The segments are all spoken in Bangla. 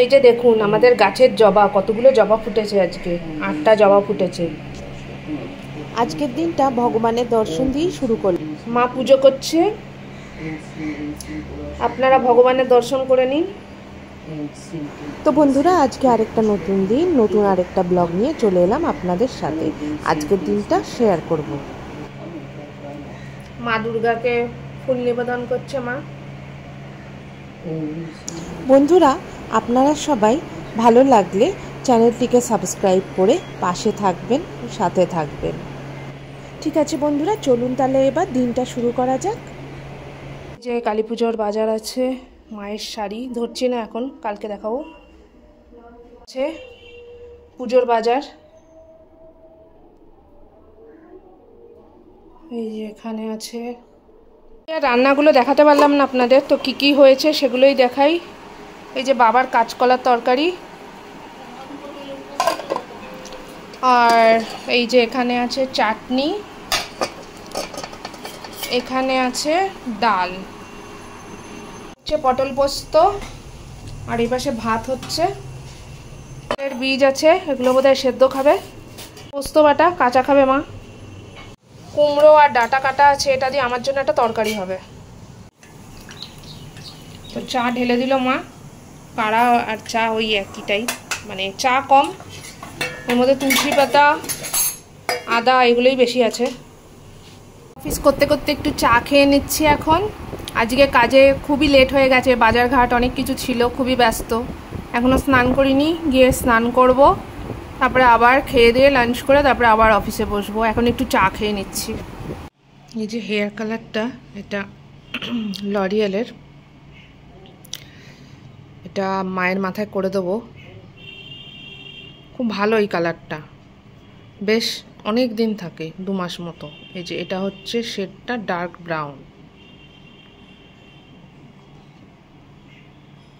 এই যে দেখুন আমাদের গাছের জবা, কতগুলো জবা ফুটেছে আজকে, 8টা জবা ফুটেছে। আজকের দিনটা ভগবানের দর্শন দিয়েই শুরু করল। মা পুজো করছে, আপনারা ভগবানের দর্শন করে নিন। তো বন্ধুরা, আজকে আরেকটা নতুন দিন, নতুন আরেকটা ব্লগ নিয়ে চলে এলাম আপনাদের সাথে। আজকের দিনটা শেয়ার করব। মা দুর্গাকে ফুল নিবেদন করছে মা। বন্ধুরা, আপনারা সবাই ভালো লাগলে চ্যানেলটিকে সাবস্ক্রাইব করে পাশে থাকবেন, সাথে থাকবেন। ঠিক আছে বন্ধুরা, চলুন তাহলে এবার দিনটা শুরু করা যাক। যে কালী পুজোর বাজার আছে, মায়ের শাড়ি ধরছি না এখন, কালকে দেখাবো। আছে পুজোর বাজার, এই যে এখানে আছে। রান্নাগুলো দেখাতে পারলাম না আপনাদের, তো কি কি হয়েছে সেগুলোই দেখাই। এই যে বাবার কাঁচকলার তরকারি, আর এই যে এখানে আছে চাটনি, এখানে আছে ডাল, হচ্ছে পটল পোস্ত, আর এই পাশে ভাত হচ্ছে। এর বীজ আছে, এগুলো বোধহয় সেদ্ধ খাবে। পোস্ত বাটা কাঁচা খাবে মা। কুমড়ো আর ডাঁটা কাটা আছে, এটা দিয়ে আমার জন্য একটা তরকারি হবে। তো চা ঢেলে দিল মা, কাড়া আর চা ওই একইটাই, মানে চা কম, এর মধ্যে তুলসী পাতা আদা এগুলোই বেশি আছে। অফিস করতে করতে একটু চা খেয়ে নিচ্ছি এখন। আজকে কাজে খুবই লেট হয়ে গেছে, বাজারঘাট অনেক কিছু ছিল, খুবই ব্যস্ত। এখনও স্নান করিনি, গিয়ে স্নান করব, তারপরে আবার খেয়ে দিয়ে লাঞ্চ করে তারপরে আবার অফিসে বসবো। এখন একটু চা খেয়ে নিচ্ছি। এই যে হেয়ার কালারটা, এটা লরিয়ালের, এটা মায়ের মাথায় করে দেবো। খুব ভালো এই কালারটা, বেশ অনেক দিন থাকে, 2 মাস মতো। এই যে এটা হচ্ছে শেডটা ডার্ক ব্রাউন,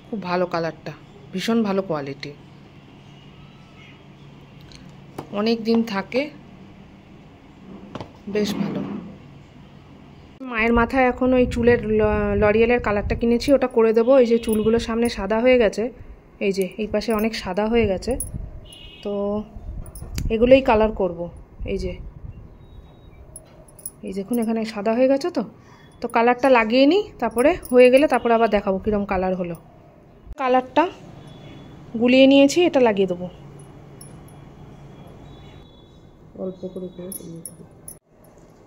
খুব ভালো কালারটা, ভীষণ ভালো কোয়ালিটি, অনেক দিন থাকে, বেশ ভালো। মায়ের মাথায় এখন ওই চুলের লরিয়ালের কালারটা কিনেছি, ওটা করে দেবো। এই যে চুলগুলো সামনে সাদা হয়ে গেছে, এই যে এই পাশে অনেক সাদা হয়ে গেছে, তো এগুলোই কালার করব। এই যে এই দেখুন এখানে সাদা হয়ে গেছে, তো কালারটা লাগিয়ে নিই, তারপরে হয়ে গেলে তারপরে আবার দেখাবো কীরকম কালার হলো। কালারটা গুলিয়ে নিয়েছি, এটা লাগিয়ে দেবো অল্প করে।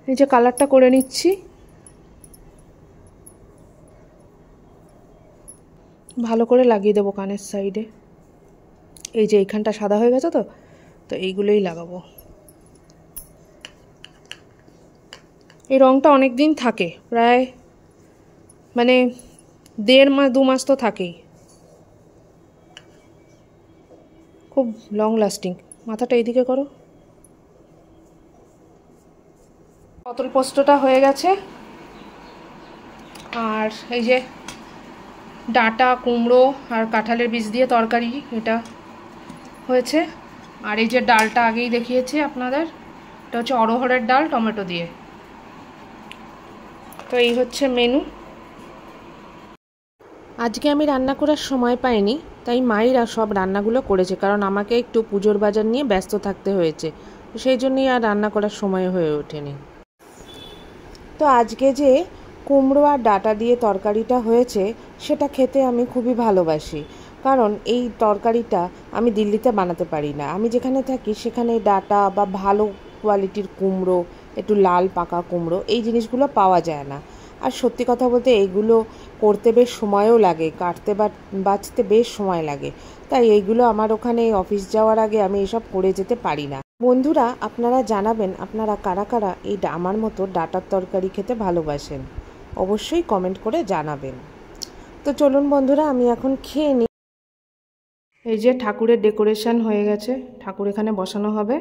এই যে কালারটা করে নিচ্ছি, ভালো করে লাগিয়ে দেবো কানের সাইডে। এই যে এইখানটা সাদা হয়ে গেছে, তো এইগুলোই লাগাবো। এই রঙটা অনেক দিন থাকে, প্রায় মানে 1.5 মাস 2 মাস তো থাকেই, খুব লং লাস্টিং। মাথাটা এইদিকে করো। পটল পোস্তটা হয়ে গেছে, আর এই যে ডাঁটা কুমড়ো আর কাঁঠালের বীজ দিয়ে তরকারি, এটা হয়েছে। আর এই যে ডালটা আগেই দেখিয়েছি আপনাদের, এটা হচ্ছে অড়হরের ডাল টমেটো দিয়ে। তো এই হচ্ছে মেনু। আজকে আমি রান্না করার সময় পাইনি, তাই মায়েরা সব রান্নাগুলো করেছে, কারণ আমাকে একটু পুজোর বাজার নিয়ে ব্যস্ত থাকতে হয়েছে, সেই জন্যই আর রান্না করার সময় হয়ে ওঠেনি। তো আজকে যে কুমড়ো আর ডাঁটা দিয়ে তরকারিটা হয়েছে, সেটা খেতে আমি খুবই ভালোবাসি, কারণ এই তরকারিটা আমি দিল্লিতে বানাতে পারি না। আমি যেখানে থাকি সেখানে ডাঁটা বা ভালো কোয়ালিটির কুমড়ো, একটু লাল পাকা কুমড়ো, এই জিনিসগুলো পাওয়া যায় না। আর সত্যি কথা বলতে এইগুলো করতে বেশ সময়ও লাগে, কাটতে বাছতে বেশ সময় লাগে, তাই এইগুলো আমার ওখানে অফিস যাওয়ার আগে আমি এসব করে যেতে পারি না। বন্ধুরা, আপনারা জানাবেন আপনারা কারা কারা এই আমার মতো ডাঁটার তরকারি খেতে ভালোবাসেন, অবশ্যই কমেন্ট করে জানাবেন। তো চলুন বন্ধুরা, আমি এখন খেয়ে নিই। এই যে ঠাকুরের ডেকোরেশন হয়ে গেছে, ঠাকুর এখানে বসানো হবে।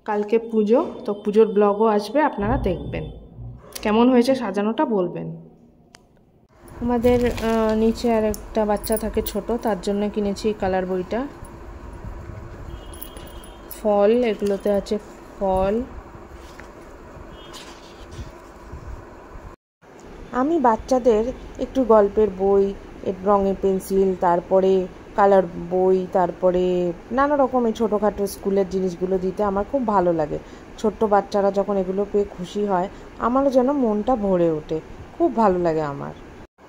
কালকে পুজো, তো পুজোর ব্লগও আসবে, আপনারা দেখবেন কেমন হয়েছে সাজানোটা, বলবেন। আমাদের নিচে আর একটা বাচ্চা থাকে ছোট, তার জন্য কিনেছি কালার বইটা। ফল, এগুলোতে আছে ফল। আমি বাচ্চাদের একটু গল্পের বই, রঙের পেন্সিল, তারপরে কালার বই, তারপরে নানা রকমের ছোটোখাটো স্কুলের জিনিসগুলো দিতে আমার খুব ভালো লাগে। ছোট্ট বাচ্চারা যখন এগুলো পেয়ে খুশি হয় আমারও যেন মনটা ভরে ওঠে, খুব ভালো লাগে আমার।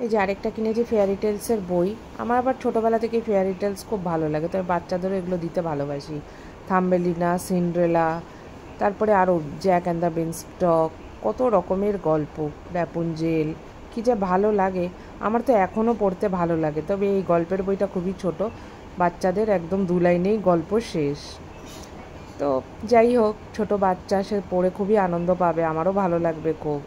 এই যে আরেকটা কিনেছি ফেয়ারি টেলসের বই। আমার আবার ছোটোবেলা থেকে ফেয়ারি টেলস খুব ভালো লাগে, তবে বাচ্চাদেরও এগুলো দিতে ভালোবাসি। থাম্বেলিনা, সিন্ড্রেলা, তারপরে আরও জ্যাক অ্যান্ড দ্য বেনস্টক, কত রকমের গল্প, র্যাপুনজেল, কী যে ভালো লাগে। আমার তো এখনও পড়তে ভালো লাগে, তবে এই গল্পের বইটা খুবই ছোট, বাচ্চাদের একদম 2 লাইনেই গল্প শেষ। তো যাই হোক, ছোট বাচ্চা, সে পড়ে খুবই আনন্দ পাবে, আমারও ভালো লাগবে খুব।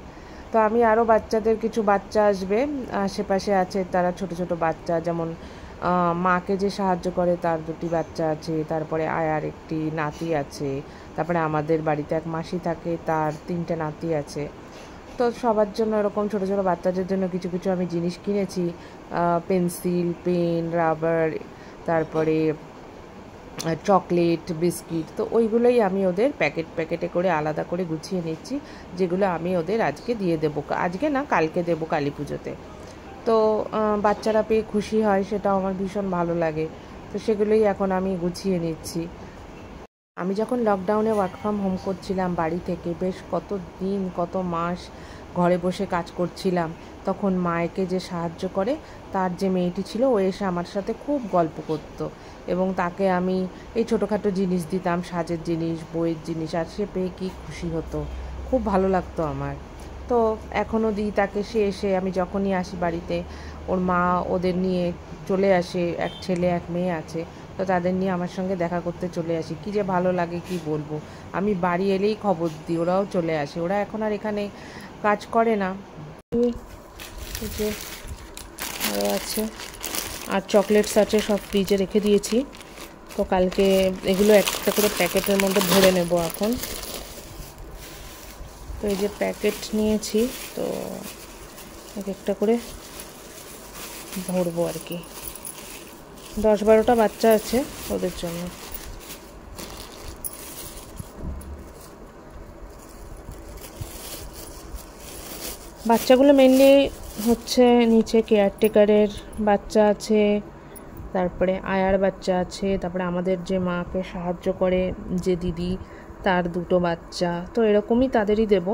তো আমি আরও বাচ্চাদের, কিছু বাচ্চা আসবে আশেপাশে আছে, তারা ছোট ছোট বাচ্চা, যেমন মাকে যে সাহায্য করে তার 2টি বাচ্চা আছে, তারপরে আয়ার একটি নাতি আছে, তারপরে আমাদের বাড়িতে এক মাসি থাকে, তার 3টে নাতি আছে। তো সবার জন্য এরকম ছোটো ছোটো বাচ্চাদের জন্য কিছু কিছু আমি জিনিস কিনেছি, পেন্সিল, পেন, রাবার, তারপরে চকলেট, বিস্কিট। তো ওইগুলোই আমি ওদের প্যাকেটে করে আলাদা করে গুছিয়ে নিচ্ছি, যেগুলো আমি ওদের আজকে দিয়ে দেবো, আজকে না কালকে দেবো কালী পুজোতে। তো বাচ্চারা পেয়ে খুশি হয়, সেটাও আমার ভীষণ ভালো লাগে। তো সেগুলোই এখন আমি গুছিয়ে নিচ্ছি। আমি যখন লকডাউনে ওয়ার্ক ফ্রম হোম করছিলাম বাড়ি থেকে, বেশ কত দিন, কত মাস ঘরে বসে কাজ করছিলাম, তখন মাকে যে সাহায্য করে তার যে মেয়েটি ছিল, ও এসে আমার সাথে খুব গল্প করত, এবং তাকে আমি এই ছোটোখাটো জিনিস দিতাম, সাজের জিনিস, বইয়ের জিনিস, আর সে পেয়ে কী খুশি হতো, খুব ভালো লাগতো আমার। তো এখনও দিই তাকে। সে এসে, আমি যখনই আসি বাড়িতে, ওর মা ওদের নিয়ে চলে আসে, এক ছেলে এক মেয়ে আছে, তো তাদের নিয়ে আমার সঙ্গে দেখা করতে চলে আসি। কী যে ভালো লাগে কি বলবো। আমি বাড়ি এলেই খবর দিই, ওরাও চলে আসে। ওরা এখন আর এখানে কাজ করে না। আরও আছে, আর চকলেটস আছে, সব ফ্রিজে রেখে দিয়েছি। তো কালকে এগুলো একটা করে প্যাকেটের মধ্যে ভরে নেব এখন। তো এই যে প্যাকেট নিয়েছি, তো এক একটা করে ভরবো আর কি। 10-12টা বাচ্চা আছে, ওদের জন্য। বাচ্চাগুলো মেনলি হচ্ছে নিচে কেয়ারটেকারের বাচ্চা আছে, তারপরে আয়ার বাচ্চা আছে, তারপরে আমাদের যে মাকে সাহায্য করে যে দিদি, তার 2টো বাচ্চা। তো এরকমই তাদেরই দেব।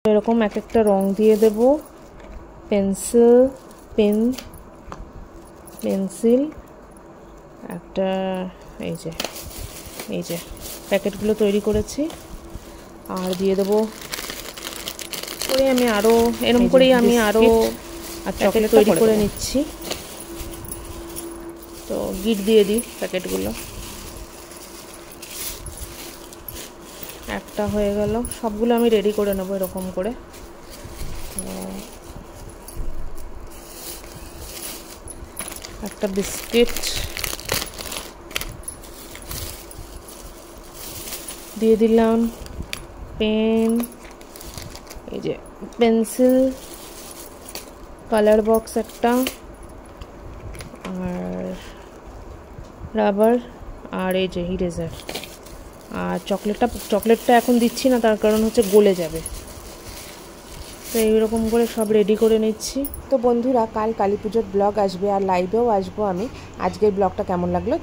এরকম এক একটা রং দিয়ে দেব, পেন্সিল, পেন, পেন্সিল একটা, এই যে প্যাকেটগুলো তৈরি করেছি, আর দিয়ে দেবো করে আমি আরও এরকম করেই আমি আরও চকলেট তৈরি করে নিচ্ছি। তো গিট দিয়ে দিই প্যাকেটগুলো। একটা হয়ে গেল, সবগুলো আমি রেডি করে নেবো এরকম করে। একটা বিস্কিট দিয়ে দিলাম, পেন, এই যে পেন্সিল, কালার বক্স একটা, আর রাবার, আর এই যে ইরেজার। আর চকলেটটা এখন দিচ্ছি না, তার কারণ হচ্ছে গলে যাবে। তো এইরকম করে সব রেডি করে নিচ্ছি। তো বন্ধুরা, কাল কালী পুজোর ব্লগ আসবে, আর লাইভেও আসবো আমি। আজকের ব্লগটা কেমন লাগলো